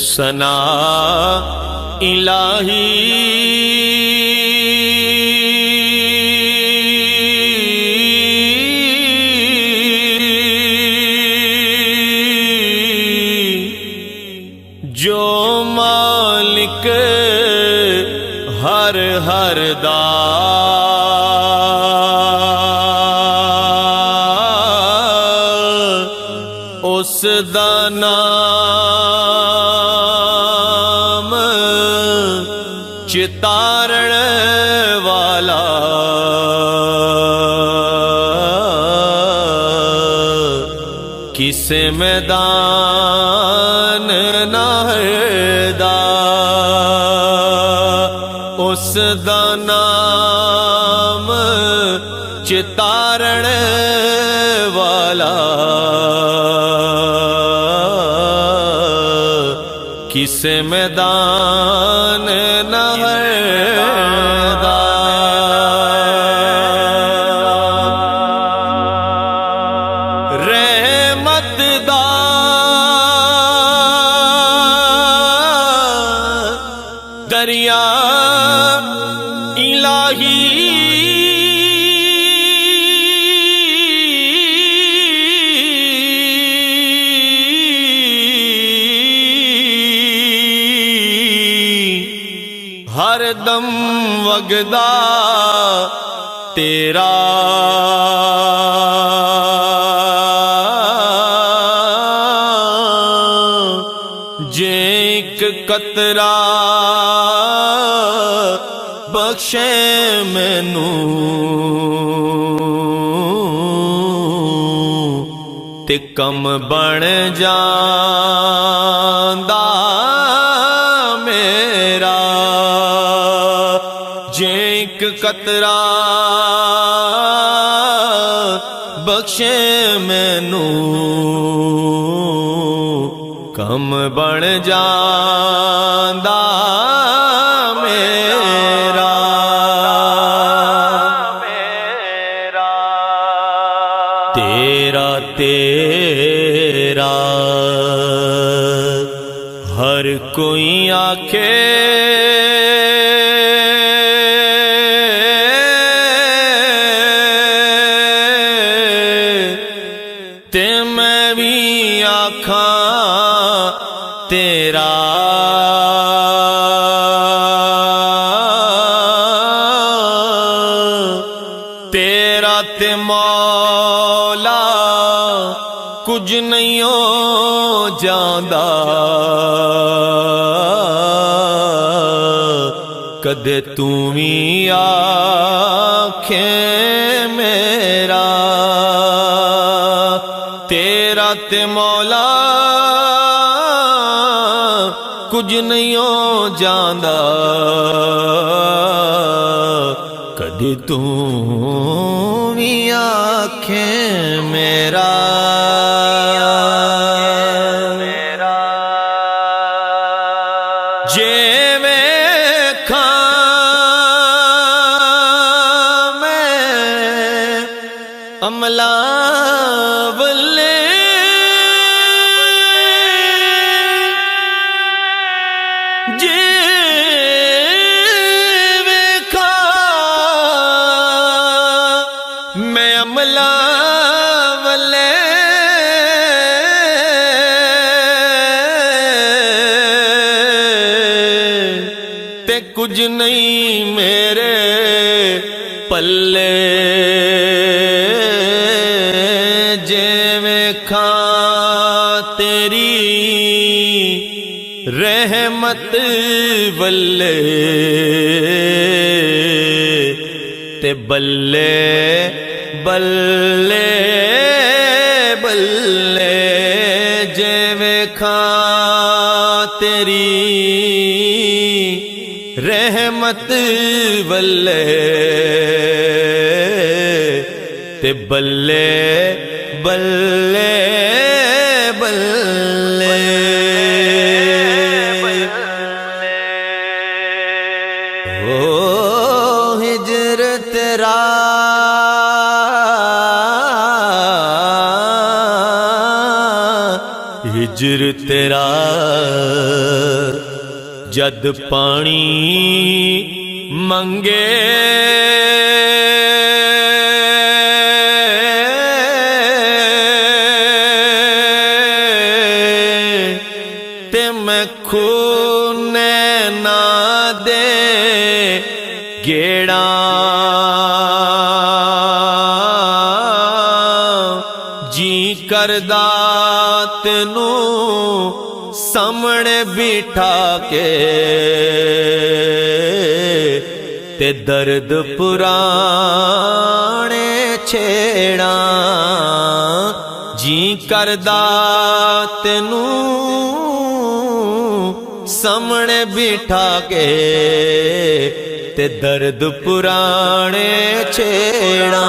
सना इलाही जो मालिक हर हर दा उस दा नाम चितारण वाला किसे मैदान ना हरदा उस दा नाम चितारण वाला किसे मैदान ना हरदा। रहमत दा दरिया इलाही हर दम वगदा तेरा जे एक कतरा बख्शे मैनू ते कम बन जांदा मेरा जे एक कतरा बख्शे मैनू कम बन जांदा मेरा। तेरा तेरा हर कोई आखे ते मैं भी आखा तेरा तेरा ते मौला कुछ नहीं हो जांदा कदे तू भी आखे मेरा तेरा ते मौला कुछ नहीं हो जांदा कदे तू भी आखे मेरा। जे वेखा मैं अमला वल्ले जे वेखा मैं अमला वल्ले ते कुछ नहीं मेरे पल्ले जे वेखा तेरी रहमत वल्ले ते बल्ले बल्ले बल्ले जे वेखा तेरी रहमत वल्ले ते बल्ले बल्ले बल्ले। ओ हिजर तेरा हिजर तेरा जद पानी मंगे ते मैं खूने ना दे गेड़ा जी करदा तेनू सामने बिठा के ते दर्द पुराने छेड़ा जी करदा तेनू सामने बिठा के ते दर्द पुराने छेड़ा।